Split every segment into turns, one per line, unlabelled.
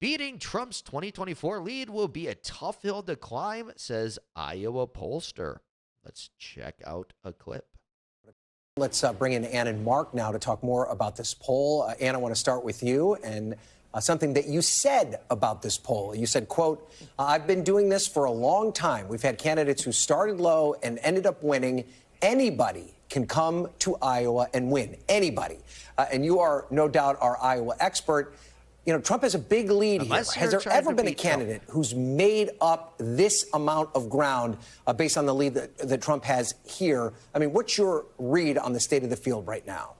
Beating Trump's 2024 lead will be a tough hill to climb, says Iowa pollster. Let's check out a clip.
Let's bring in Ann and Mark now to talk more about this poll. Ann, I want to start with you and something that you said about this poll. You said, quote, I've been doing this for a long time. We've had candidates who started low and ended up winning. Anybody can come to Iowa and win. Anybody. And you are no doubt our Iowa expert. You know, Trump has a big lead here. Has there ever been a candidate who's made up this amount of ground based on the lead that Trump has here? I mean, what's your read on the state of the field right now?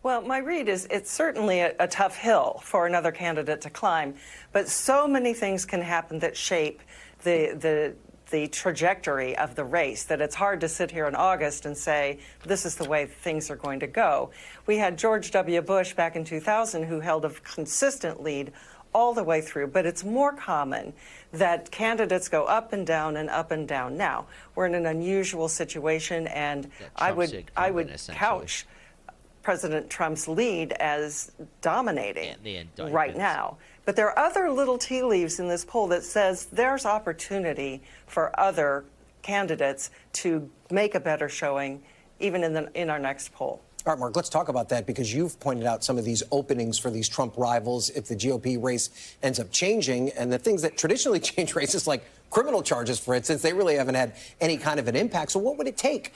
Well, my read is it's certainly a tough hill for another candidate to climb, but so many things can happen that shape the trajectory of the race that it's hard to sit here in August and say, this is the way things are going to go. We had George W. Bush back in 2000 who held a consistent lead all the way through, but it's more common that candidates go up and down and up and down. Now, we're in an unusual situation, and I would couch President Trump's lead as dominating right now. But there are other little tea leaves in this poll that says there's opportunity for other candidates to make a better showing even in our next poll.
All right, Mark, let's talk about that because you've pointed out some of these openings for these Trump rivals if the GOP race ends up changing. And the things that traditionally change races, like criminal charges, for instance, they really haven't had any kind of an impact. So what would it take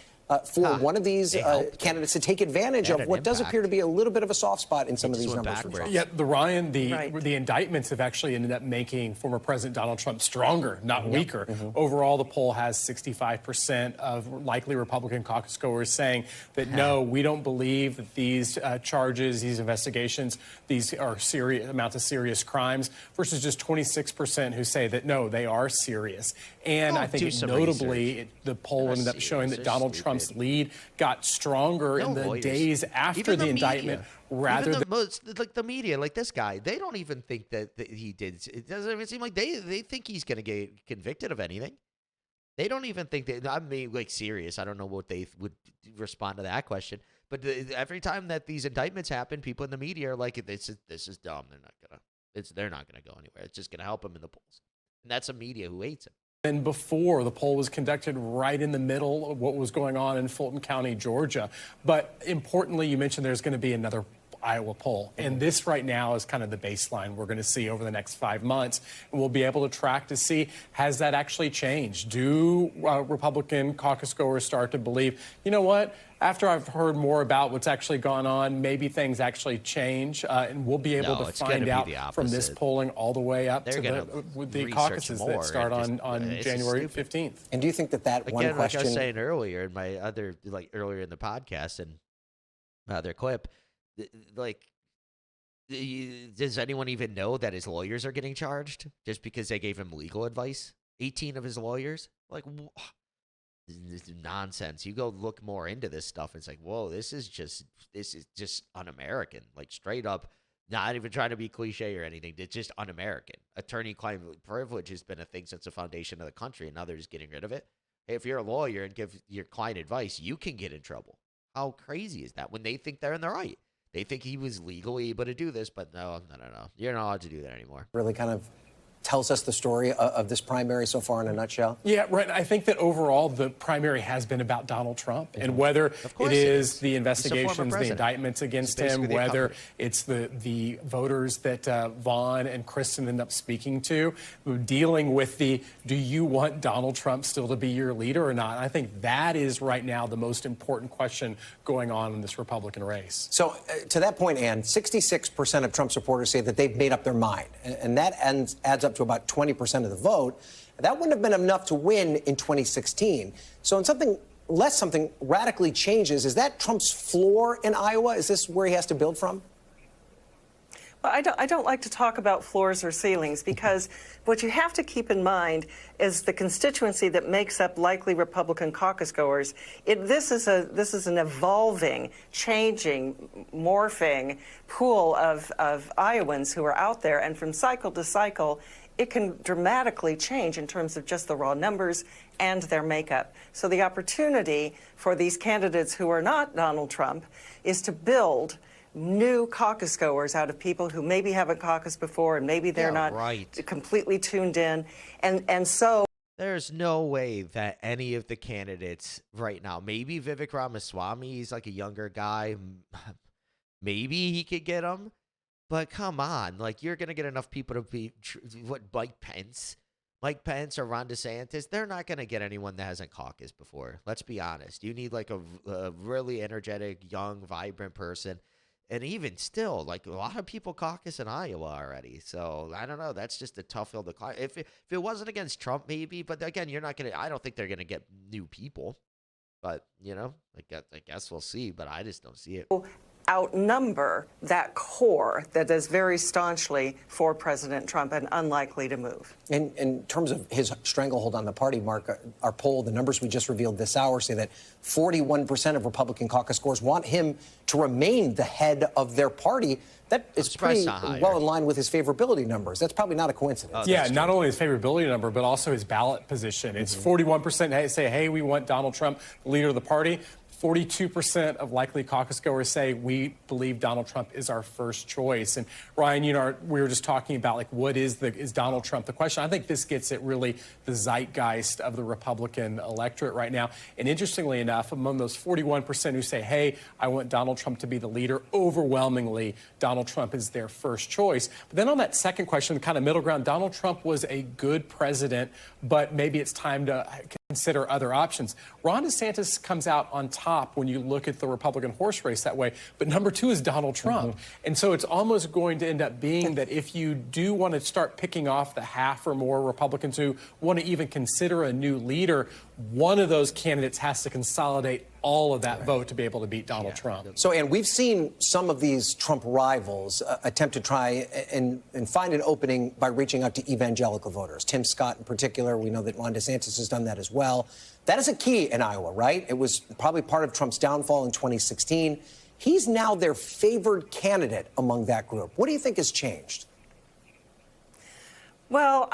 for one of these candidates to take advantage of what does appear to be a little bit of a soft spot in some of these numbers for Trump?
Yeah, the indictments have actually ended up making former President Donald Trump stronger, not weaker. Overall, the poll has 65% of likely Republican caucus goers saying that, no, we don't believe that these charges, these investigations, these are amount to serious crimes, versus just 26% who say that, no, they are serious. And I think notably, the poll ended up showing that Donald Trump's lead got stronger in the days after the indictment, rather than
like the media, like this guy. They don't even think that he did. It doesn't even seem like they think he's going to get convicted of anything. They don't even think that. I mean, like, serious. I don't know what they would respond to that question. But every time that these indictments happen, people in the media are like, "This is dumb. They're not gonna go anywhere. It's just gonna help him in the polls." And that's a media who hates him.
And before, the poll was conducted right in the middle of what was going on in Fulton County, Georgia. But importantly, you mentioned there's going to be another Iowa poll. And this right now is kind of the baseline we're going to see over the next 5 months. And we'll be able to track to see, has that actually changed? Do Republican caucus goers start to believe, you know what, after I've heard more about what's actually gone on, maybe things actually change, and we'll be able to find out from this polling all the way up to the caucuses that start on January 15th.
And do you think that one question...
like I was saying earlier in my other, earlier in the podcast and other clip, does anyone even know that his lawyers are getting charged just because they gave him legal advice? 18 of his lawyers? This is nonsense. You go look more into this stuff. It's like, whoa, this is just un-American. Like, straight up, not even trying to be cliche or anything. It's just un-American. Attorney-client privilege has been a thing since the foundation of the country, and now they're just getting rid of it. Hey, if you're a lawyer and give your client advice, you can get in trouble. How crazy is that when they think they're in the right? They think he was legally able to do this, but no. You're not allowed to do that anymore.
Really kind of tells us the story of this primary so far in a nutshell?
Yeah, right. I think that overall the primary has been about Donald Trump and whether it is the investigations, the indictments against him, whether it's the voters that Vaughn and Kristen end up speaking to, dealing with do you want Donald Trump still to be your leader or not? I think that is right now the most important question going on in this Republican race.
So to that point, Ann, 66% of Trump supporters say that they've made up their mind, and that adds up to about 20% of the vote. That wouldn't have been enough to win in 2016. So unless something radically changes, is that Trump's floor in Iowa? Is this where he has to build from?
Well, I don't like to talk about floors or ceilings because what you have to keep in mind is the constituency that makes up likely Republican caucus goers. This is an evolving, changing, morphing pool of Iowans who are out there, and from cycle to cycle, it can dramatically change in terms of just the raw numbers and their makeup. So the opportunity for these candidates who are not Donald Trump is to build new caucus goers out of people who maybe haven't caucused before and maybe they're not completely tuned in. And so
there's no way that any of the candidates right now, maybe Vivek Ramaswamy, he's like a younger guy, maybe he could get him, but come on, like you're going to get enough people to be, Mike Pence or Ron DeSantis, they're not going to get anyone that hasn't caucused before. Let's be honest. You need like a really energetic, young, vibrant person. And even still, like a lot of people caucus in Iowa already. So I don't know. That's just a tough hill to climb. If it wasn't against Trump, maybe. But again, you're not going to, I don't think they're going to get new people. But, you know, I guess we'll see. But I just don't see it.
Outnumber that core that is very staunchly for President Trump and unlikely to move.
In terms of his stranglehold on the party, Mark, our poll, the numbers we just revealed this hour say that 41% of Republican caucus goers want him to remain the head of their party. That is pretty well in line with his favorability numbers. That's probably not a coincidence.
Yeah, not only his favorability number, but also his ballot position. It's 41% say, hey, we want Donald Trump, leader of the party. 42% of likely caucus goers say we believe Donald Trump is our first choice. And Ryan, you know, we were just talking about like what is Donald Trump the question? I think this gets at really the zeitgeist of the Republican electorate right now. And interestingly enough, among those 41% who say, hey, I want Donald Trump to be the leader, overwhelmingly Donald Trump is their first choice. But then on that second question, the kind of middle ground, Donald Trump was a good president, but maybe it's time to consider other options. Ron DeSantis comes out on top when you look at the Republican horse race that way. But number two is Donald Trump. And so it's almost going to end up being that if you do want to start picking off the half or more Republicans who want to even consider a new leader, one of those candidates has to consolidate all of that vote to be able to beat Donald Trump.
So, and we've seen some of these Trump rivals attempt to try and find an opening by reaching out to evangelical voters. Tim Scott in particular, we know that Ron DeSantis has done that as well. That is a key in Iowa, right? It was probably part of Trump's downfall in 2016. He's now their favored candidate among that group. What do you think has changed?
Well,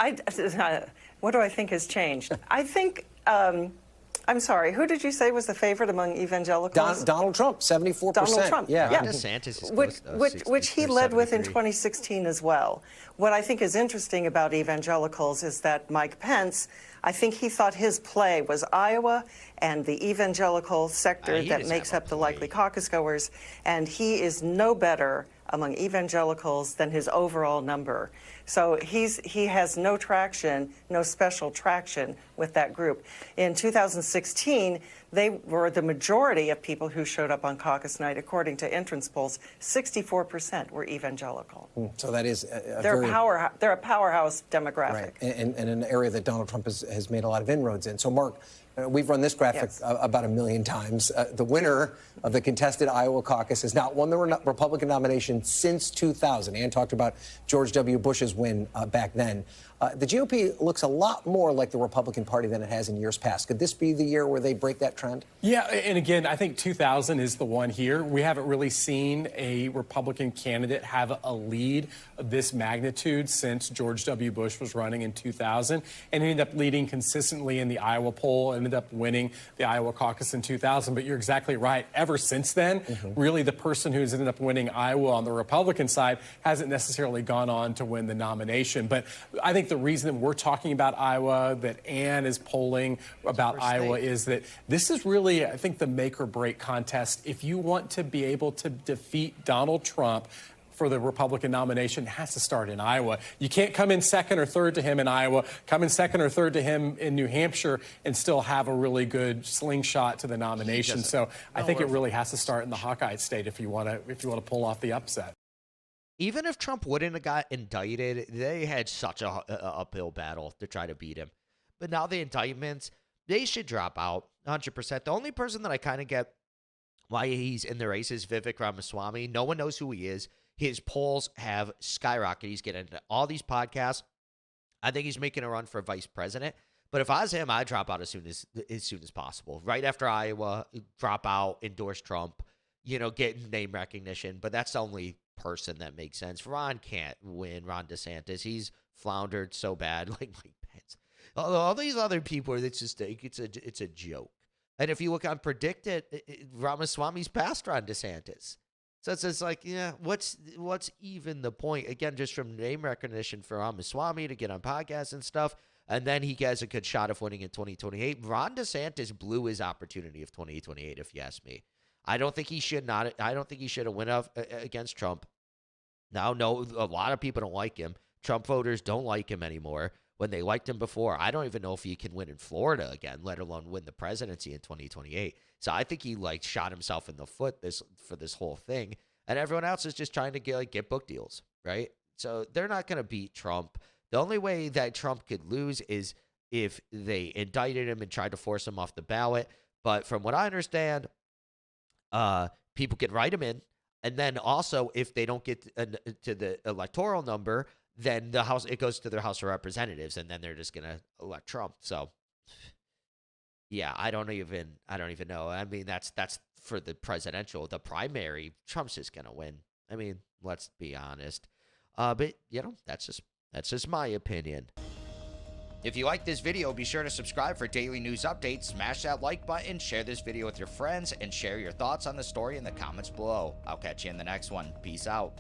what do I think has changed? I think, I'm sorry, who did you say was the favorite among evangelicals?
Donald Trump, 74%.
Donald Trump,
yeah.
DeSantis is
which he led with in 2016 as well. What I think is interesting about evangelicals is that Mike Pence, I think he thought his play was Iowa and the evangelical sector that makes up the likely caucus goers, and he is no better among evangelicals than his overall number. So he has no traction, no special traction with that group. In 2016, they were the majority of people who showed up on caucus night. According to entrance polls, 64% were evangelical.
So that is
they're a powerhouse demographic.
Right, and an area that Donald Trump has made a lot of inroads in. So, Mark, we've run this graphic about 1 million times. The winner of the contested Iowa caucus has not won the Republican nomination since 2000. Ann talked about George W. Bush's win back then. The GOP looks a lot more like the Republican Party than it has in years past. Could this be the year where they break that trend?
Yeah, and again, I think 2000 is the one here. We haven't really seen a Republican candidate have a lead of this magnitude since George W. Bush was running in 2000, and ended up leading consistently in the Iowa poll, ended up winning the Iowa caucus in 2000. But you're exactly right. Ever since then, really the person who's ended up winning Iowa on the Republican side hasn't necessarily gone on to win the nomination. But I think the reason that we're talking about Iowa, that Ann is polling about Iowa, is that this is really, I think, the make or break contest. If you want to be able to defeat Donald Trump for the Republican nomination, it has to start in Iowa. You can't come in second or third to him in Iowa, come in second or third to him in New Hampshire, and still have a really good slingshot to the nomination. So I think it really has to start in the Hawkeye state if you want to pull off the upset.
Even if Trump wouldn't have got indicted, they had such a uphill battle to try to beat him. But now the indictments, they should drop out 100%. The only person that I kind of get why he's in the race is Vivek Ramaswamy. No one knows who he is. His polls have skyrocketed. He's getting into all these podcasts. I think he's making a run for vice president. But if I was him, I'd drop out as soon as possible. Right after Iowa, drop out, endorse Trump, get name recognition. But that's the only person that makes sense. Ron can't win. Ron DeSantis, he's floundered so bad, like Mike Pence. All these other people, it's a joke. And if you look on Predicted, Ramaswamy's passed Ron DeSantis. So it's just like, yeah, what's even the point? Again, just from name recognition for Ramaswamy to get on podcasts and stuff, and then he has a good shot of winning in 2028. Ron DeSantis blew his opportunity of 2028, if you ask me. I don't think he should not. I don't think he should have went up against Trump. Now, no, a lot of people don't like him. Trump voters don't like him anymore. When they liked him before, I don't even know if he can win in Florida again, let alone win the presidency in 2028. So I think he shot himself in the foot for this whole thing, and everyone else is just trying to get book deals, right? So they're not going to beat Trump. The only way that Trump could lose is if they indicted him and tried to force him off the ballot. But from what I understand, people could write him in, and then also if they don't get to the electoral number, then it goes to their House of Representatives, and then they're just gonna elect Trump. So, yeah, I don't even know. I mean, that's for the presidential, the primary. Trump's just gonna win. I mean, let's be honest. But that's just my opinion. If you like this video, be sure to subscribe for daily news updates, smash that like button, share this video with your friends, and share your thoughts on the story in the comments below. I'll catch you in the next one. Peace out.